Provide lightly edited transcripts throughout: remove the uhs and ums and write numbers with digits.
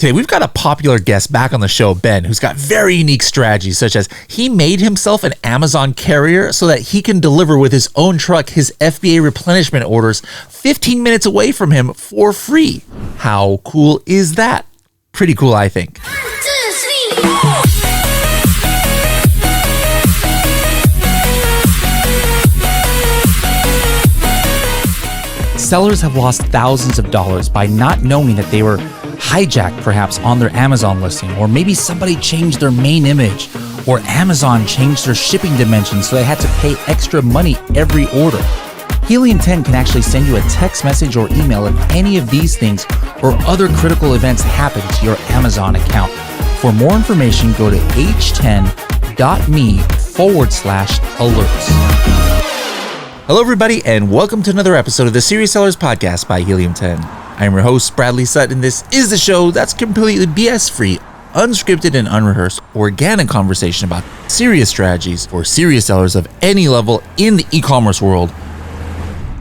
Today, we've got a popular guest back on the show, Ben, who's got very unique strategies, such as he made himself an Amazon carrier so that he can deliver with his own truck his FBA replenishment orders 15 minutes away from him for free. How cool is that? Pretty cool, I think. 1, 2, 3, 4. Sellers have lost thousands of dollars by not knowing that they were hijacked perhaps on their Amazon listing, or maybe somebody changed their main image, or Amazon changed their shipping dimensions so they had to pay extra money every order. Helium 10 can actually send you a text message or email if any of these things or other critical events happen to your Amazon account. For more information, go to h10.me/alerts. Hello, everybody, and welcome to another episode of the Serious Sellers Podcast by Helium 10. I am your host, Bradley Sutton. This is the show that's completely BS-free, unscripted and unrehearsed, organic conversation about serious strategies for serious sellers of any level in the e-commerce world.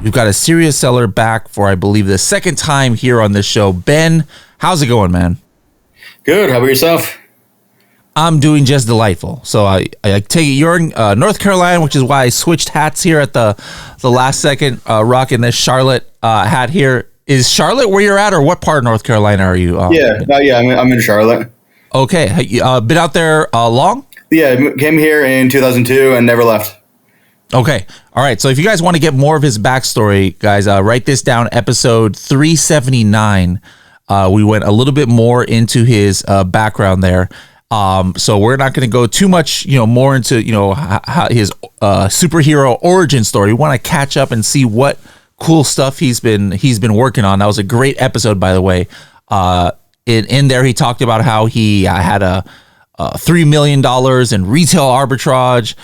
We've got a serious seller back for, I believe, the second time here on this show. Ben, how's it going, man? Good. How about yourself? I'm doing just delightful. So I take it you're in North Carolina, which is why I switched hats here at the last second, rocking this Charlotte hat here. Is Charlotte where you're at, or what part of North Carolina are you? I'm in Charlotte. Okay. Been out there long? Yeah, came here in 2002 and never left. Okay. All right. So if you guys want to get more of his backstory, guys, write this down. Episode 379. We went a little bit more into his background there. So we're not going to go too much, more into, how his superhero origin story. We want to catch up and see what cool stuff he's been working on. That was a great episode, by the way. In there, he talked about how he had a $3 million in retail arbitrage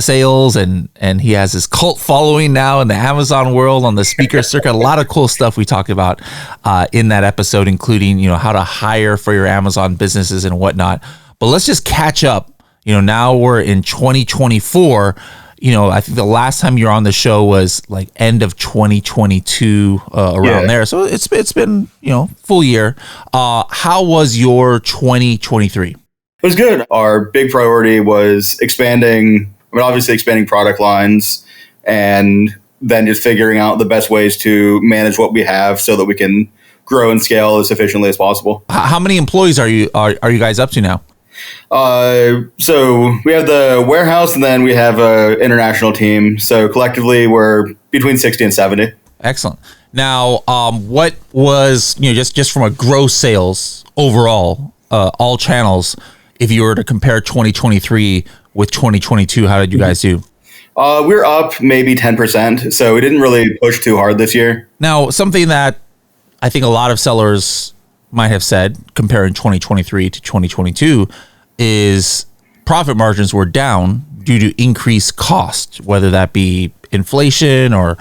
sales, and he has his cult following now in the Amazon world on the speaker circuit. A lot of cool stuff we talked about in that episode, including how to hire for your Amazon businesses and whatnot. But let's just catch up. Now we're in 2024. I think the last time you were on the show was like end of 2022, around there. So it's been full year. How was your 2023? It was good. Our big priority was expanding product lines, and then just figuring out the best ways to manage what we have so that we can grow and scale as efficiently as possible. How many employees are you guys up to now? So we have the warehouse, and then we have an international team. So collectively, we're between 60 and 70. Excellent. Now, what was just from a gross sales overall, all channels? If you were to compare 2023 with 2022, how did you guys do? We're up maybe 10%, so we didn't really push too hard this year. Now, something that I think a lot of sellers might have said, comparing 2023 to 2022, is profit margins were down due to increased cost, whether that be inflation or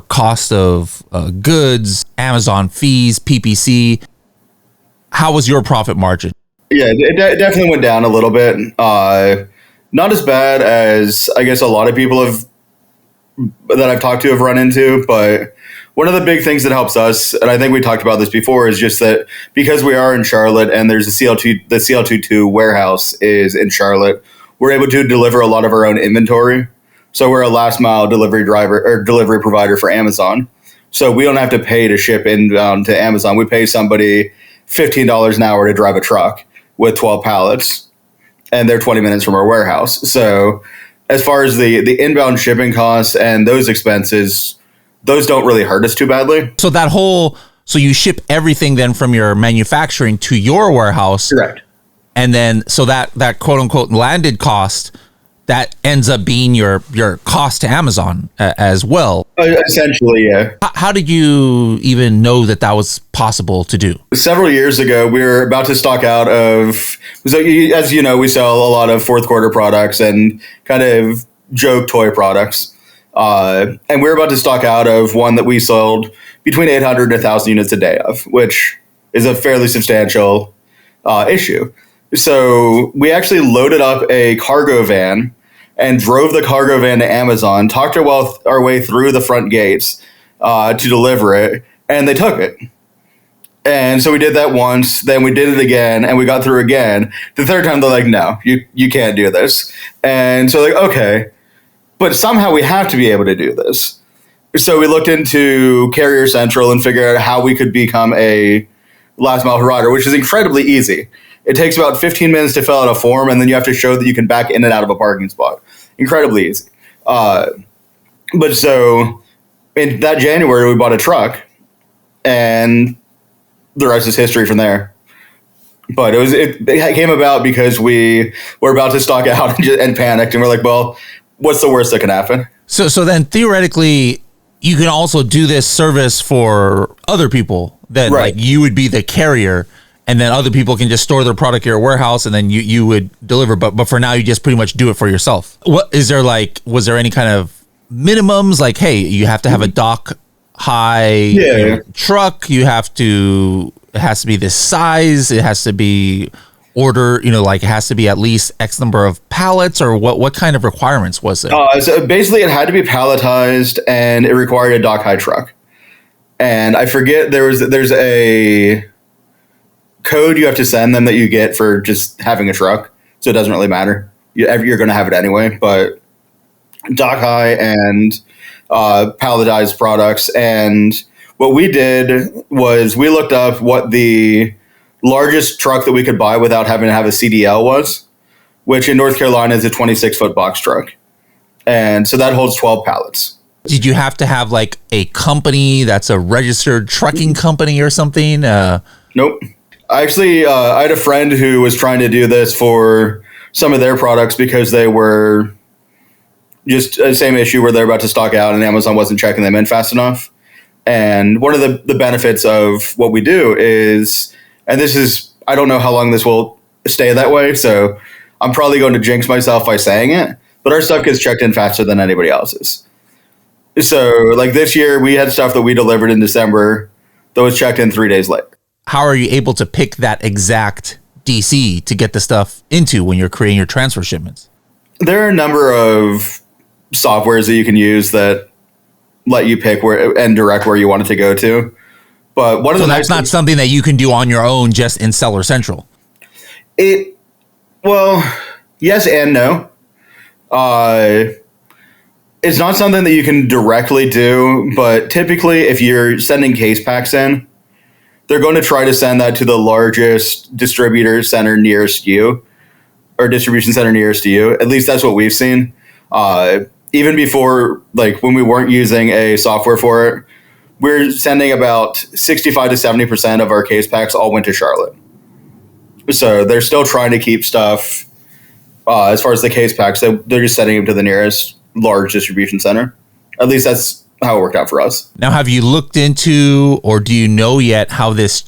cost of goods, Amazon fees, PPC. How was your profit margin? Yeah, it definitely went down a little bit. Not as bad as I guess a lot of people that I've talked to have run into, but one of the big things that helps us, and I think we talked about this before, is just that because we are in Charlotte and there's the CL22 warehouse is in Charlotte, we're able to deliver a lot of our own inventory. So we're a last mile delivery provider for Amazon. So we don't have to pay to ship inbound to Amazon. We pay somebody $15 an hour to drive a truck with 12 pallets, and they're 20 minutes from our warehouse. So as far as the inbound shipping costs and those expenses, those don't really hurt us too badly. So so you ship everything then from your manufacturing to your warehouse. Correct. And then, so that quote unquote landed cost, that ends up being your cost to Amazon as well. Essentially, yeah. How did you even know that was possible to do? Several years ago, we were about to stock out of, so as you know, we sell a lot of fourth quarter products and kind of joke toy products. And we were about to stock out of one that we sold between 800 and 1,000 units a day of, which is a fairly substantial issue. So we actually loaded up a cargo van and drove the cargo van to Amazon, talked our way through the front gates to deliver it, and they took it. And so we did that once, then we did it again, and we got through again. The third time, they're like, no, you can't do this. And so, like, okay, but somehow we have to be able to do this. So we looked into Carrier Central and figured out how we could become a last mile provider, which is incredibly easy. It takes about 15 minutes to fill out a form, and then you have to show that you can back in and out of a parking spot. Incredibly easy. But so in that January, we bought a truck, and the rest is history from there. But it came about because we were about to stock out and panicked, and we're like, well, what's the worst that can happen? So then theoretically, you can also do this service for other people. Then Right. like you would be the carrier, and then other people can just store their product at your warehouse, and then you would deliver. But for now, you just pretty much do it for yourself. Was there any kind of minimums? Like, hey, you have to have a dock high truck. It has to be this size. It has to be it has to be at least X number of pallets, or what kind of requirements was there? So basically, it had to be palletized, and it required a dock high truck. And I forget there's a code you have to send them that you get for just having a truck, so it doesn't really matter. You're going to have it anyway. But dock high and palletized products. And what we did was we looked up what the largest truck that we could buy without having to have a CDL was, which in North Carolina is a 26-foot box truck. And so that holds 12 pallets. Did you have to have like a company that's a registered trucking company or something? Nope. Actually, I had a friend who was trying to do this for some of their products because they were just the same issue where they're about to stock out and Amazon wasn't checking them in fast enough. And one of the benefits of what we do is, and this is, I don't know how long this will stay that way, so I'm probably going to jinx myself by saying it, but our stuff gets checked in faster than anybody else's. So like this year, we had stuff that we delivered in December that was checked in 3 days later. How are you able to pick that exact DC to get the stuff into when you're creating your transfer shipments? There are a number of softwares that you can use that let you pick where and direct where you want it to go to. But one of that's not something that you can do on your own just in Seller Central. Well, yes and no. It's not something that you can directly do, but typically if you're sending case packs in, they're going to try to send that to the largest distributor center nearest you, or distribution center nearest to you. At least that's what we've seen. Even before, like when we weren't using a software for it, we're sending about 65 to 70% of our case packs all went to Charlotte. So they're still trying to keep stuff, as far as the case packs, they're just sending them to the nearest large distribution center. At least that's how it worked out for us. Now, have you looked into, or do you know yet how this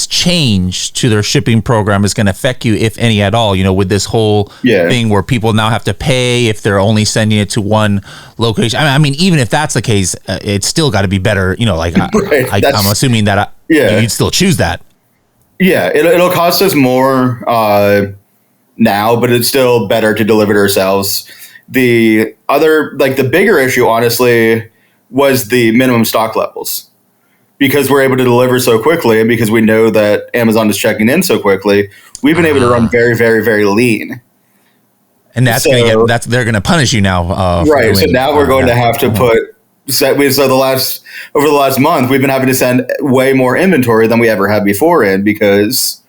change to their shipping program is going to affect you, if any at all? With this whole thing where people now have to pay if they're only sending it to one location. I mean, even if that's the case, it's still got to be better. I'm assuming that you'd still choose that. Yeah, it'll cost us more now, but it's still better to deliver it ourselves. The other, the bigger issue, honestly, was the minimum stock levels. Because we're able to deliver so quickly, and because we know that Amazon is checking in so quickly, we've been able to run very, very, very lean. And they're going to punish you now. Right. So now we're going to have to over the last month, we've been having to send way more inventory than we ever had before because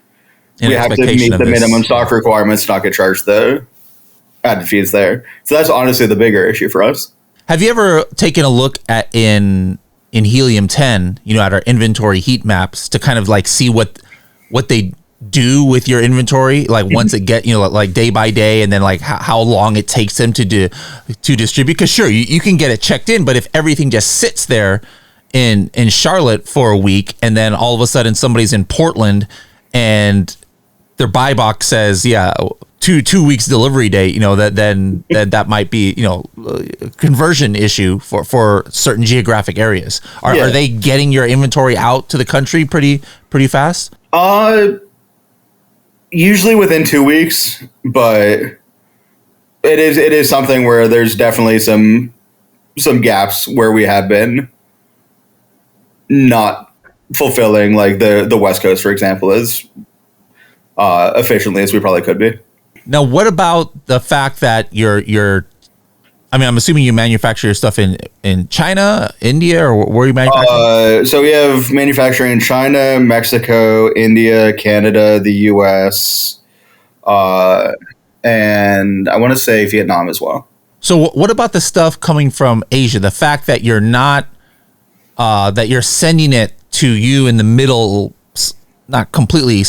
we have to meet the minimum stock requirements to not get charged the added fees there. So that's honestly the bigger issue for us. Have you ever taken a look at in Helium 10, at our inventory heat maps to kind of see what they do with your inventory, once it get, day by day, and then how long it takes them to distribute? Because sure, you can get it checked in, but if everything just sits there in Charlotte for a week, and then all of a sudden somebody's in Portland and their buy box says, 2 weeks delivery date, that might be, a conversion issue for certain geographic areas. Are they getting your inventory out to the country pretty fast? Usually within 2 weeks, but it is something where there's definitely some gaps where we have been not fulfilling like the West Coast, for example, as efficiently as we probably could be. Now, what about the fact that I mean, I'm assuming you manufacture your stuff in China, India, or where you manufacture? So we have manufacturing in China, Mexico, India, Canada, the U.S., and I want to say Vietnam as well. So what about the stuff coming from Asia? The fact that you're not that you're sending it to you in the middle, not completely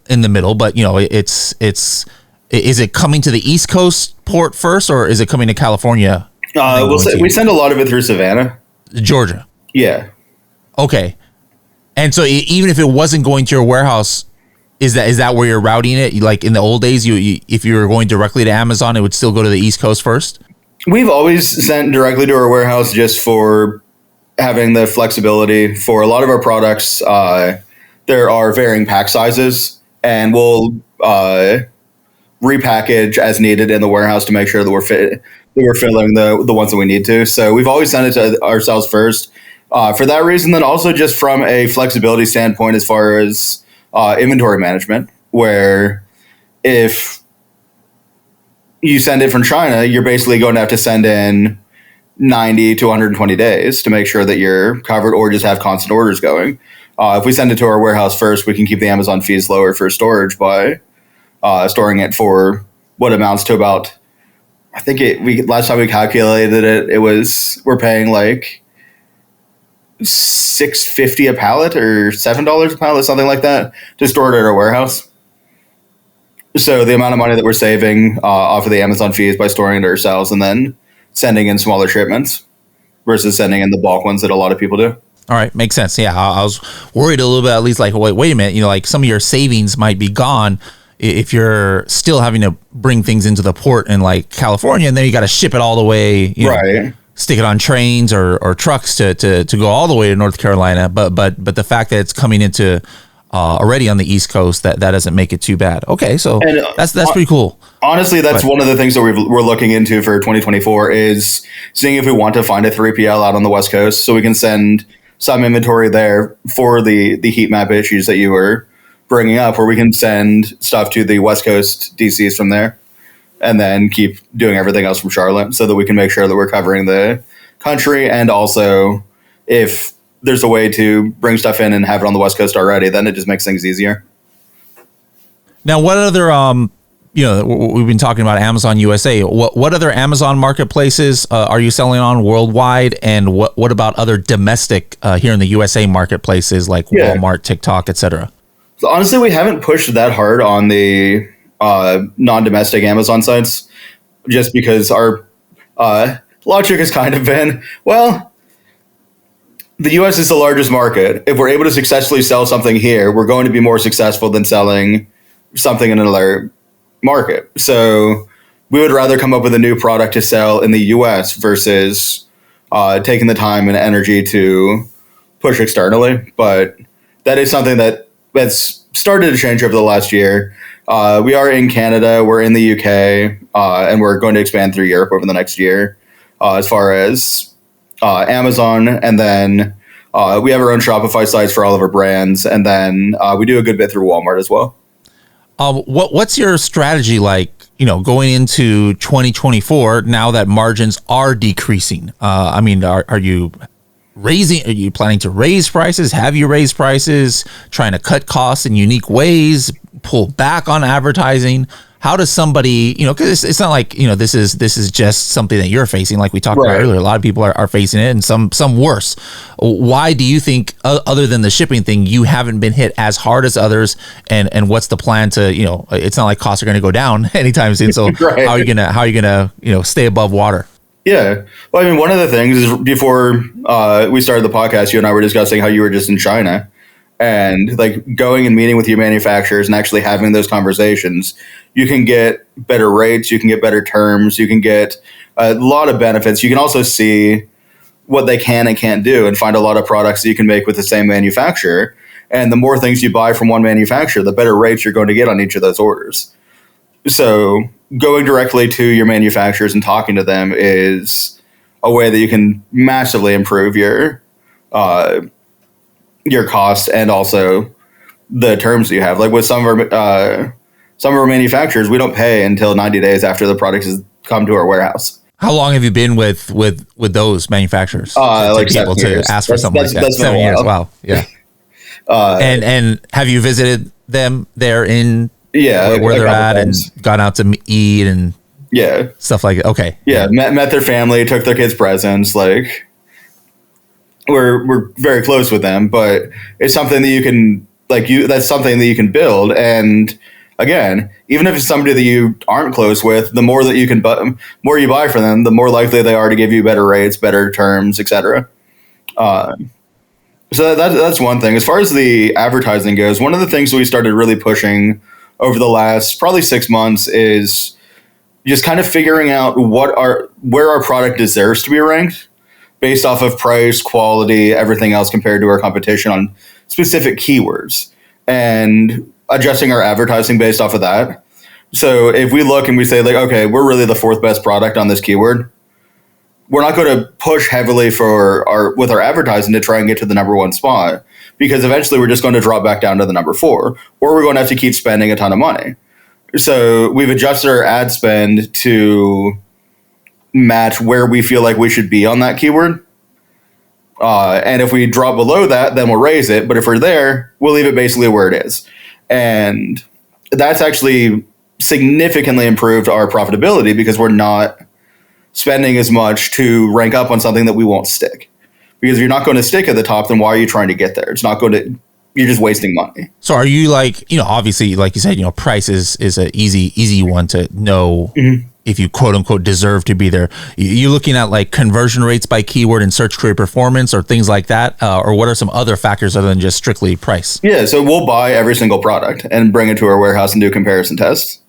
in the middle, but it's is it coming to the East Coast port first, or is it coming to California? We send a lot of it through Savannah, Georgia. Yeah. Okay. And so even if it wasn't going to your warehouse, is that where you're routing it? Like in the old days, if you were going directly to Amazon, it would still go to the East Coast first? We've always sent directly to our warehouse just for having the flexibility. For a lot of our products, there are varying pack sizes, and we'll repackage as needed in the warehouse to make sure that we're filling the ones that we need to. So we've always sent it to ourselves first. For that reason, then also just from a flexibility standpoint as far as inventory management, where if you send it from China, you're basically going to have to send in 90 to 120 days to make sure that you're covered, or just have constant orders going. If we send it to our warehouse first, we can keep the Amazon fees lower for storage by storing it for what amounts to about, I think last time we calculated it, we're paying like $6.50 a pallet or $7 a pallet, something like that, to store it at our warehouse. So the amount of money that we're saving off of the Amazon fees by storing it ourselves and then sending in smaller shipments versus sending in the bulk ones that a lot of people do. All right, makes sense. Yeah, I was worried a little bit, at least, like, wait a minute, like some of your savings might be gone if you're still having to bring things into the port in like California, and then you got to ship it all the way, right? Stick it on trains or trucks to go all the way to North Carolina. But the fact that it's coming into already on the East Coast, that doesn't make it too bad. Okay, so that's pretty cool. Honestly, that's one of the things that we're looking into for 2024 is seeing if we want to find a 3PL out on the West Coast so we can send some inventory there for the heat map issues that you were bringing up, where we can send stuff to the West Coast DCs from there and then keep doing everything else from Charlotte so that we can make sure that we're covering the country. And also, if there's a way to bring stuff in and have it on the West Coast already, then it just makes things easier. Now, what other, we've been talking about Amazon USA. What other Amazon marketplaces are you selling on worldwide? And what about other domestic here in the USA marketplaces like Walmart, TikTok, etc.? So honestly, we haven't pushed that hard on the non-domestic Amazon sites, just because our logic has kind of been, well, the US is the largest market. If we're able to successfully sell something here, we're going to be more successful than selling something in another market. So we would rather come up with a new product to sell in the US versus taking the time and energy to push externally. But that is something that's started to change over the last year. We are in Canada, we're in the UK, and we're going to expand through Europe over the next year as far as Amazon. And then we have our own Shopify sites for all of our brands. And then we do a good bit through Walmart as well. What's your strategy like, going into 2024 now that margins are decreasing? I mean, are you planning to raise prices? Have you raised prices? Trying to cut costs in unique ways? Pull back on advertising? How does somebody, because it's not like, this is just something that you're facing, like we talked about earlier. A lot of people are facing it, and some worse. Why do you think, other than the shipping thing, you haven't been hit as hard as others? And what's the plan to, it's not like costs are going to go down anytime soon. So how are you gonna stay above water? Yeah. Well, I mean, one of the things is before we started the podcast, you and I were discussing how you were just in China, and like going and meeting with your manufacturers and actually having those conversations. You can get better rates, you can get better terms, you can get a lot of benefits. You can also see what they can and can't do and find a lot of products that you can make with the same manufacturer. And the more things you buy from one manufacturer, the better rates you're going to get on each of those orders. So going directly to your manufacturers and talking to them is a way that you can massively improve your your cost and also the terms that you have. Like with some of our manufacturers, we don't pay until 90 days after the product has come to our warehouse. How long have you been with those manufacturers? Like to be able 7 years. to ask for something like that. That's been a 7 years. while. Wow. Yeah. And have you visited them there in Yeah, where a they're couple at times. and gone out to eat and Yeah, stuff like that? Okay. yeah. Met their family, took their kids presents. Like we're very close with them, but it's something that you can that's something that you can build. And again, even if it's somebody that you aren't close with, the more that you can more you buy from them, the more likely they are to give you better rates, better terms, etc. So that's one thing. As far as the advertising goes, one of the things we started really pushing over the last probably 6 months is just kind of figuring out where our product deserves to be ranked based off of price, quality, everything else compared to our competition on specific keywords, and adjusting our advertising based off of that. So if we look and we say like, okay, we're really the fourth best product on this keyword, we're not going to push heavily with our advertising to try and get to the number one spot, because eventually we're just going to drop back down to the number 4, or we're going to have to keep spending a ton of money. So we've adjusted our ad spend to match where we feel like we should be on that keyword. And if we drop below that, then we'll raise it. But if we're there, we'll leave it basically where it is. And that's actually significantly improved our profitability, because we're not spending as much to rank up on something that we won't stick. Because if you're not going to stick at the top, then why are you trying to get there? It's not going to. You're just wasting money. So are you like, obviously, like you said, price is an easy one to know if you quote unquote deserve to be there. You looking at like conversion rates by keyword and search query performance or things like that? Or what are some other factors other than just strictly price? Yeah, so we'll buy every single product and bring it to our warehouse and do comparison tests.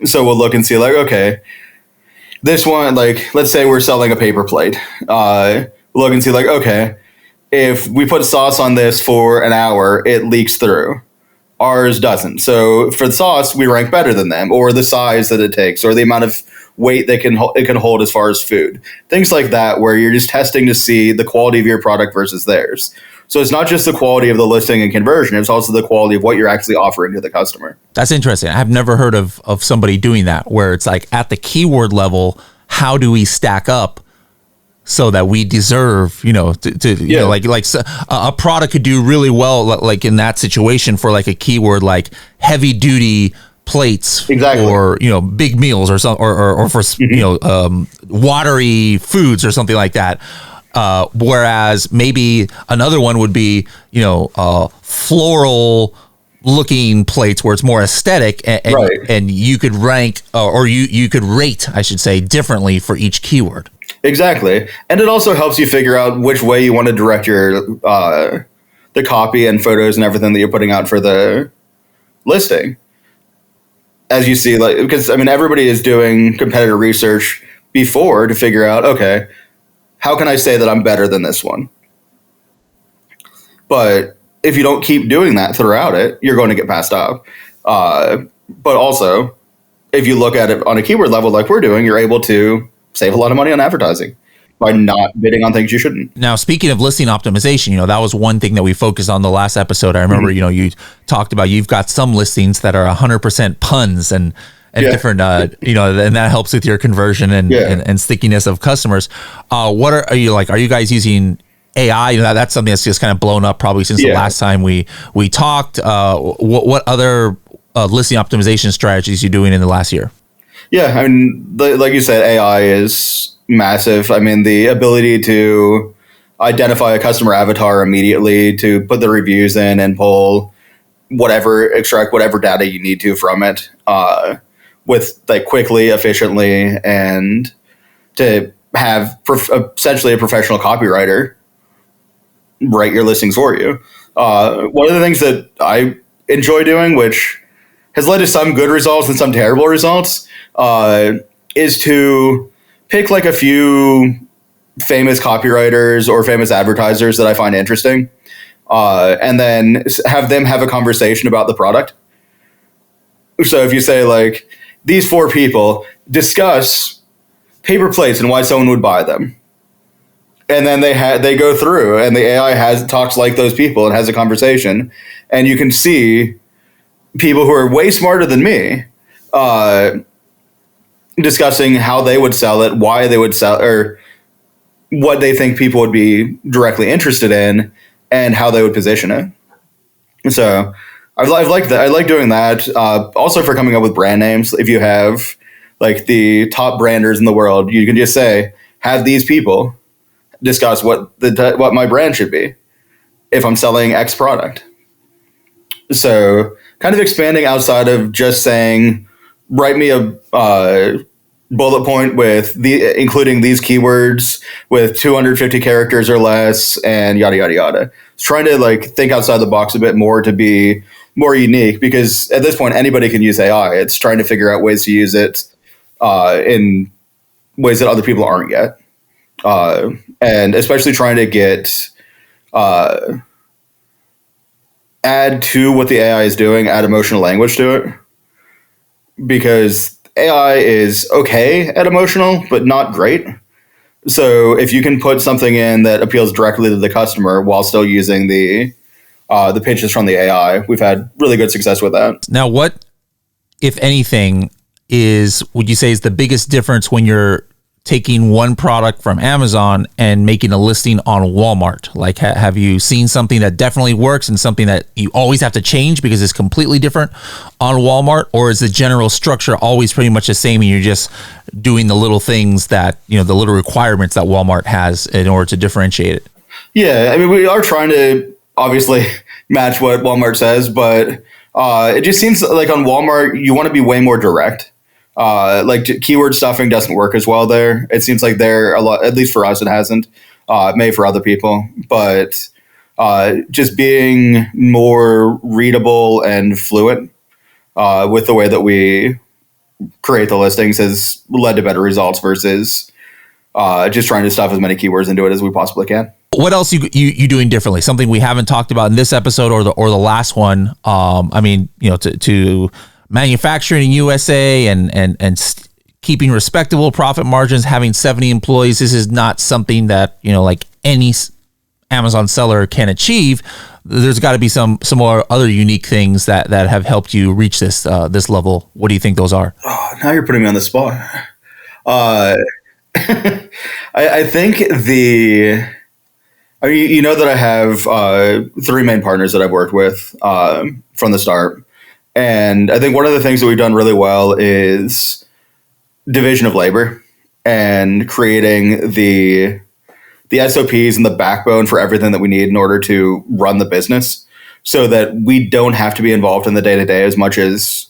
So we'll look and see like, okay, this one, like, let's say we're selling a paper plate. We'll look and see like, okay, if we put sauce on this for an hour, it leaks through. Ours doesn't. So for the sauce, we rank better than them, or the size that it takes, or the amount of weight it can hold as far as food. Things like that, where you're just testing to see the quality of your product versus theirs. So it's not just the quality of the listing and conversion, it's also the quality of what you're actually offering to the customer. That's interesting. I've never heard of somebody doing that, where it's like at the keyword level, how do we stack up so that we deserve, like a product could do really well, like in that situation for like a keyword, like heavy duty plates, exactly, or big meals or something, or for watery foods or something like that. Whereas maybe another one would be floral looking plates where it's more aesthetic, and, right, and you could rank or you could rate, I should say, differently for each keyword. Exactly. And it also helps you figure out which way you want to direct your the copy and photos and everything that you're putting out for the listing. As you see, like, because I mean, everybody is doing competitor research before to figure out, okay, how can I say that I'm better than this one? But if you don't keep doing that throughout it, you're going to get passed up. But also, if you look at it on a keyword level like we're doing, you're able to save a lot of money on advertising by not bidding on things you shouldn't. Now, speaking of listing optimization, that was one thing that we focused on the last episode. I remember, you talked about you've got some listings that are 100% puns and different, and that helps with your conversion and stickiness of customers. What are you like? Are you guys using AI? That's something that's just kind of blown up probably since the last time we talked. What other listing optimization strategies you doing in the last year? Yeah, I mean, like you said, AI is massive. I mean, the ability to identify a customer avatar immediately, to put the reviews in and extract whatever data you need to from it, with like quickly, efficiently, and to have essentially a professional copywriter write your listings for you. One of the things that I enjoy doing, which has led to some good results and some terrible results, is to pick like a few famous copywriters or famous advertisers that I find interesting, and then have them have a conversation about the product. So if you say like, these 4 people discuss paper plates and why someone would buy them, And then they go through, and the AI talks like those people and has a conversation, and you can see people who are way smarter than me discussing how they would sell it, why they would sell, or what they think people would be directly interested in, and how they would position it. So I've liked that. I like doing that. Also for coming up with brand names. If you have like the top branders in the world, you can just say, have these people discuss what my brand should be if I'm selling X product. So kind of expanding outside of just saying, write me a bullet point with including these keywords with 250 characters or less, and yada yada yada. It's trying to like think outside the box a bit more to be more unique, because at this point anybody can use AI. It's trying to figure out ways to use it in ways that other people aren't yet, and especially trying to get add to what the AI is doing, add emotional language to it, because AI is okay at emotional, but not great. So if you can put something in that appeals directly to the customer while still using the pitches from the AI, we've had really good success with that. Now, what, if anything, would you say is the biggest difference when you're taking one product from Amazon and making a listing on Walmart? Like, have you seen something that definitely works and something that you always have to change because it's completely different on Walmart? Or is the general structure always pretty much the same and you're just doing the little things that, the little requirements that Walmart has in order to differentiate it? Yeah, I mean, we are trying to obviously match what Walmart says, but it just seems like on Walmart, you want to be way more direct. Like keyword stuffing doesn't work as well there. It seems like they're a lot, at least for us, it hasn't. Maybe for other people, but just being more readable and fluent with the way that we create the listings has led to better results versus just trying to stuff as many keywords into it as we possibly can. What else you doing differently? Something we haven't talked about in this episode or the last one. I mean, to manufacturing in USA and keeping respectable profit margins, having 70 employees. This is not something that, like any Amazon seller can achieve. There's got to be some more other unique things that have helped you reach this level. What do you think those are? Oh, now you're putting me on the spot. I think you know that I have three main partners that I've worked with from the start. And I think one of the things that we've done really well is division of labor and creating the SOPs and the backbone for everything that we need in order to run the business, so that we don't have to be involved in the day-to-day as much as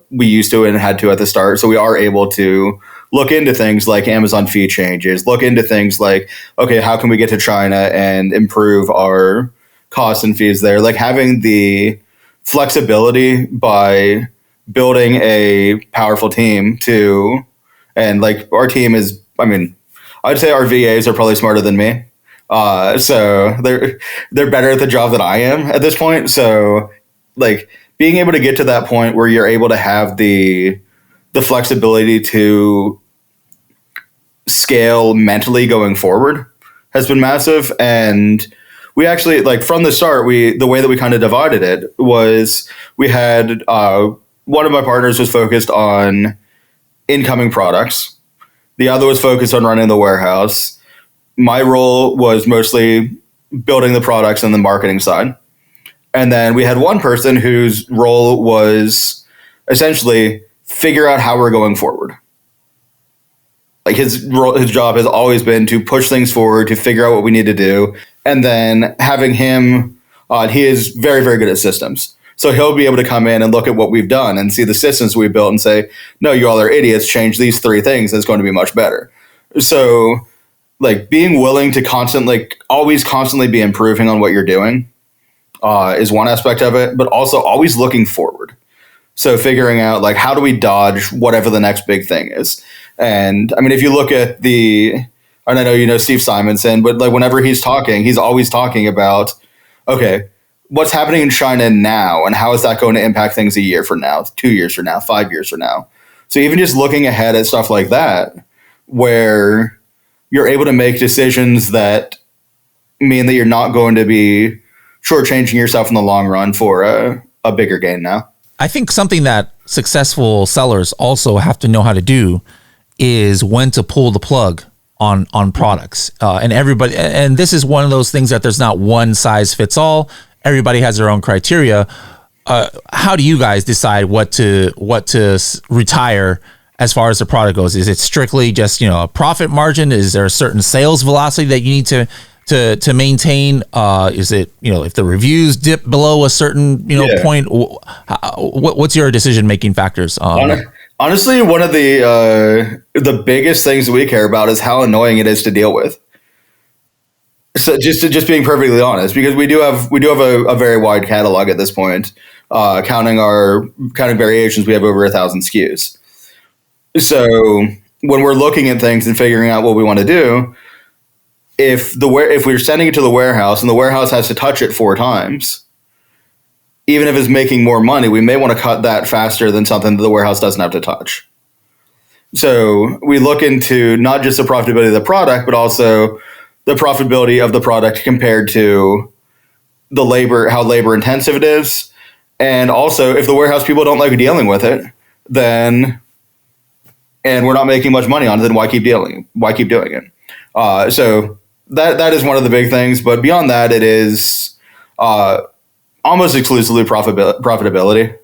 we used to and had to at the start. So we are able to look into things like Amazon fee changes, look into things like, okay, how can we get to China and improve our costs and fees there? Like having the flexibility by building a powerful team and like our team is, I mean, I'd say our VAs are probably smarter than me. So they're better at the job than I am at this point. So like being able to get to that point where you're able to have the flexibility to scale mentally going forward has been massive. And we actually, like from the start, the way that we kind of divided it was we had one of my partners was focused on incoming products. The other was focused on running the warehouse. My role was mostly building the products and the marketing side. And then we had one person whose role was essentially figure out how we're going forward. Like his job has always been to push things forward, to figure out what we need to do. And then having him, he is very, very good at systems. So he'll be able to come in and look at what we've done and see the systems we've built and say, no, you all are idiots. Change these three things. It's going to be much better. So like being willing to always constantly be improving on what you're doing is one aspect of it, but also always looking forward. So figuring out like, how do we dodge whatever the next big thing is? And I mean, if you look at and I know you know Steve Simonson, but like whenever he's talking, he's always talking about, okay, what's happening in China now and how is that going to impact things a year from now, 2 years from now, 5 years from now? So even just looking ahead at stuff like that, where you're able to make decisions that mean that you're not going to be shortchanging yourself in the long run for a bigger gain now. I think something that successful sellers also have to know how to do is when to pull the plug on products. And this is one of those things that there's not one size fits all. Everybody has their own criteria. How do you guys decide what to retire as far as the product goes? Is it strictly just, a profit margin? Is there a certain sales velocity that you need to maintain? Is it, if the reviews dip below a certain, point, what's your decision making factors? Honestly, one of the biggest things we care about is how annoying it is to deal with. So just being perfectly honest, because we do have a very wide catalog at this point. Counting variations, we have over 1,000 SKUs. So when we're looking at things and figuring out what we want to do, if we're sending it to the warehouse and the warehouse has to touch it 4 times, even if it's making more money, we may want to cut that faster than something that the warehouse doesn't have to touch. So we look into not just the profitability of the product, but also the profitability of the product compared to the labor, how labor intensive it is. And also, if the warehouse people don't like dealing with it, then, and we're not making much money on it, then why keep doing it? So that is one of the big things. But beyond that, it is almost exclusively profitability.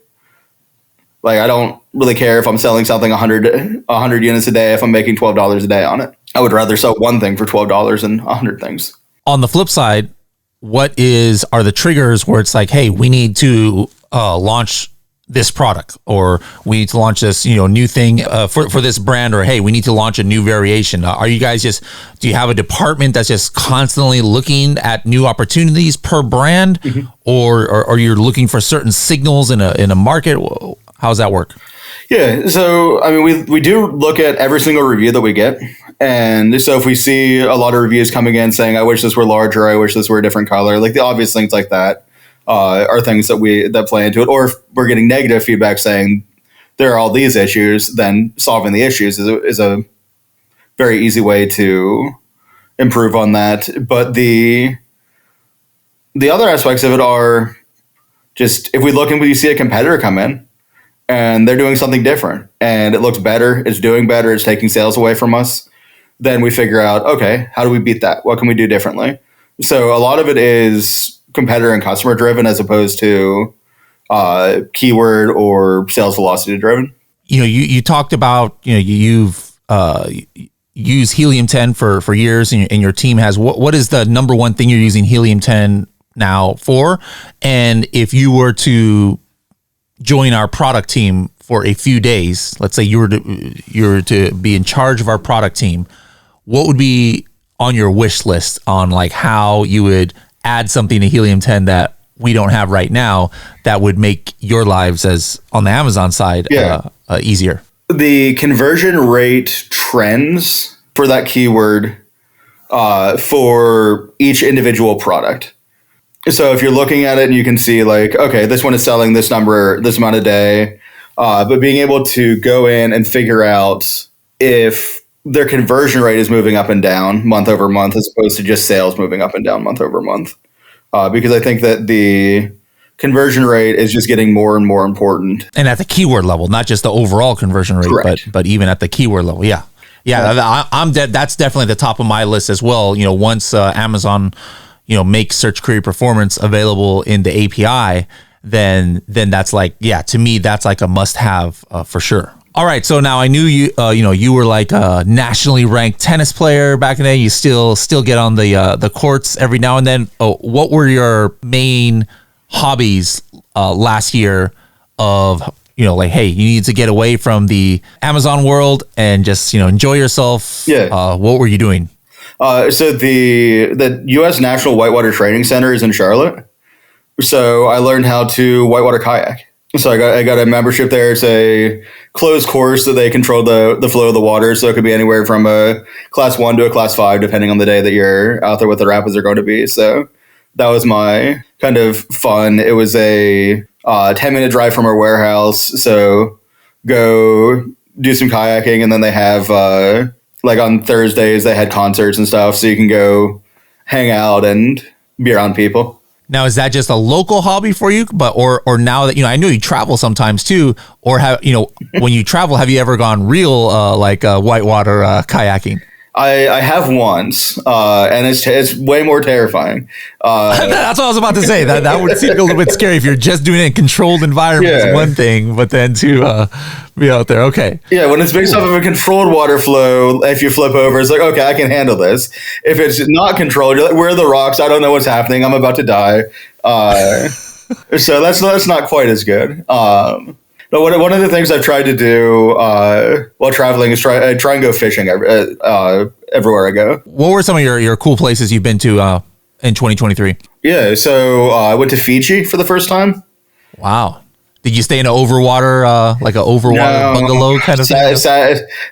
Like, I don't really care if I'm selling something 100 units a day if I'm making $12 a day on it. I would rather sell one thing for $12 than 100 things. On the flip side, are the triggers where it's like, hey, we need to launch this product, or we need to launch this, new thing for this brand, or hey, we need to launch a new variation. Are you guys do you have a department that's just constantly looking at new opportunities per brand, mm-hmm. or you're looking for certain signals in a market? How does that work? Yeah, so I mean, we do look at every single review that we get, and so if we see a lot of reviews coming in saying, "I wish this were larger," "I wish this were a different color," like the obvious things like that. Are things that play into it. Or if we're getting negative feedback saying there are all these issues, then solving the issues is a very easy way to improve on that. But the other aspects of it are just, if we look and we see a competitor come in and they're doing something different and it looks better, it's doing better, it's taking sales away from us, then we figure out, okay, how do we beat that? What can we do differently? So a lot of it is competitor and customer driven as opposed to keyword or sales velocity driven. You talked about, you've used Helium 10 for years, and your team has. What is the number one thing you're using Helium 10 now for? And if you were to join our product team for a few days, let's say you were to be in charge of our product team, what would be on your wish list on like how you would add something to Helium 10 that we don't have right now that would make your lives as on the Amazon side easier? The conversion rate trends for that keyword for each individual product. So if you're looking at it and you can see like, okay, this one is selling this number, this amount a day, but being able to go in and figure out if their conversion rate is moving up and down month over month as opposed to just sales moving up and down month over month. Because I think that the conversion rate is just getting more and more important. And at the keyword level, not just the overall conversion rate, but even at the keyword level. Yeah. I'm dead. That's definitely the top of my list as well. Once Amazon, makes search query performance available in the API, then that's like, to me, that's like a must have for sure. All right, so now I knew you. You were like a nationally ranked tennis player back in the day. You still get on the courts every now and then. What were your main hobbies last year? Of like, hey, you need to get away from the Amazon world and just enjoy yourself. Yeah. What were you doing? So the U.S. National Whitewater Training Center is in Charlotte. So I learned how to whitewater kayak. So I got a membership there. It's a closed course that they control the flow of the water. So it could be anywhere from a class 1 to a class 5, depending on the day that you're out there, what the rapids are going to be. So that was my kind of fun. It was a 10-minute drive from our warehouse. So go do some kayaking. And then they have Like on Thursdays, they had concerts and stuff, so you can go hang out and be around people. Now, is that just a local hobby for you? But or now that, I know you travel sometimes too, or have, when you travel, have you ever gone real whitewater kayaking? I have once, and it's way more terrifying. That's what I was about to say. That would seem a little bit scary if you're just doing it in controlled environment. Is one thing, but then to be out there, okay. Yeah, when it's based off of a controlled water flow, if you flip over, it's like, okay, I can handle this. If it's not controlled, you're like, where are the rocks? I don't know what's happening. I'm about to die. So that's not quite as good. But one of the things I've tried to do while traveling is try and go fishing everywhere I go. What were some of your cool places you've been to in 2023? Yeah, so I went to Fiji for the first time. Wow. Did you stay in an overwater, bungalow kind of thing?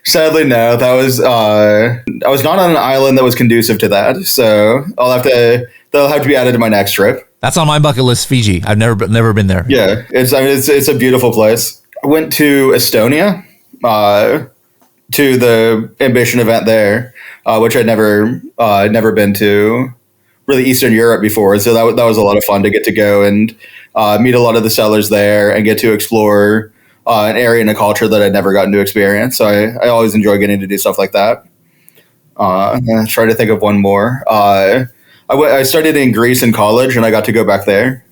Sadly, no. That was I was not on an island that was conducive to that. So that'll have to be added to my next trip. That's on my bucket list, Fiji. I've never been there. Yeah, it's a beautiful place. I went to Estonia, to the Ambition event there, which I'd never been to really Eastern Europe before. So that was a lot of fun to get to go and meet a lot of the sellers there and get to explore an area and a culture that I'd never gotten to experience. So I always enjoy getting to do stuff like that. I'm trying to think of one more. I studied in Greece in college, and I got to go back there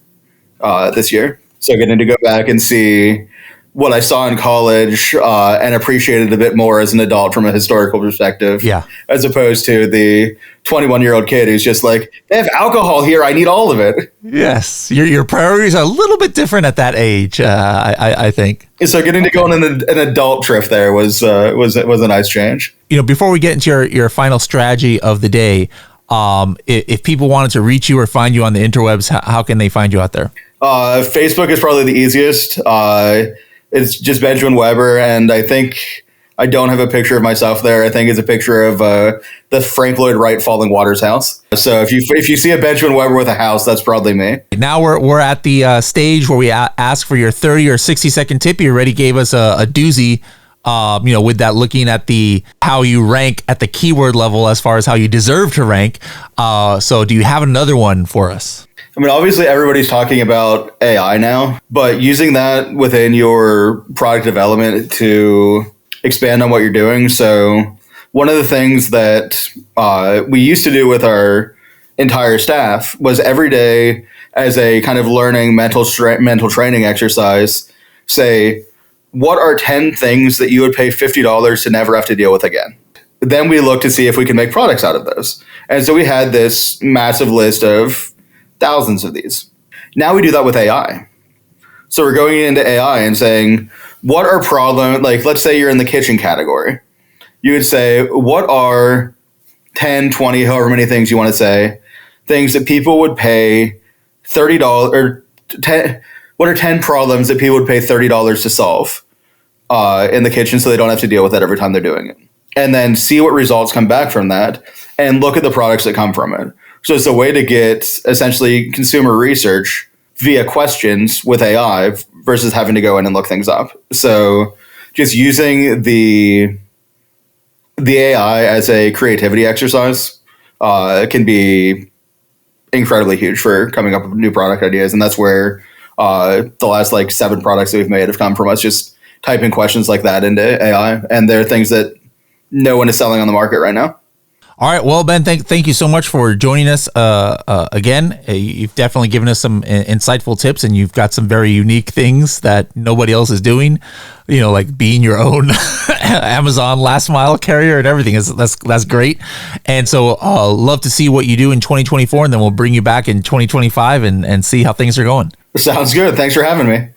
this year. So getting to go back and see what I saw in college and appreciate it a bit more as an adult from a historical perspective. Yeah. As opposed to the 21-year-old kid who's just like, they have alcohol here. I need all of it. Yes. Your priorities are a little bit different at that age, I think. So getting to go on an adult trip there was a nice change. Before we get into your final strategy of the day, if people wanted to reach you or find you on the interwebs, how can they find you out there? Facebook is probably the easiest. It's just Benjamin Weber, and I think I don't have a picture of myself there. I think it's a picture of the Frank Lloyd Wright Falling Waters house. So if you see a Benjamin Weber with a house, that's probably me. Now we're at the stage where we ask for your 30 or 60-second tip. You already gave us a doozy. With that, looking at how you rank at the keyword level as far as how you deserve to rank. So do you have another one for us? I mean, obviously everybody's talking about AI now, but using that within your product development to expand on what you're doing. So one of the things that we used to do with our entire staff was every day as a kind of learning mental training exercise, say, what are 10 things that you would pay $50 to never have to deal with again? Then we look to see if we can make products out of those. And so we had this massive list of thousands of these. Now we do that with AI. So we're going into AI and saying, what are problems, like let's say you're in the kitchen category. You would say, what are 10, 20, however many things you want to say, things that people would pay $30 or 10, what are 10 problems that people would pay $30 to solve in the kitchen so they don't have to deal with that every time they're doing it? And then see what results come back from that and look at the products that come from it. So it's a way to get essentially consumer research via questions with AI versus having to go in and look things up. So just using the AI as a creativity exercise can be incredibly huge for coming up with new product ideas. And that's where the last 7 products that we've made have come from us just typing questions like that into AI. And they're things that no one is selling on the market right now. All right. Well, Ben, thank you so much for joining us again. You've definitely given us some insightful tips, and you've got some very unique things that nobody else is doing, like being your own Amazon last mile carrier and everything. That's great. And so love to see what you do in 2024, and then we'll bring you back in 2025 and see how things are going. Sounds good. Thanks for having me.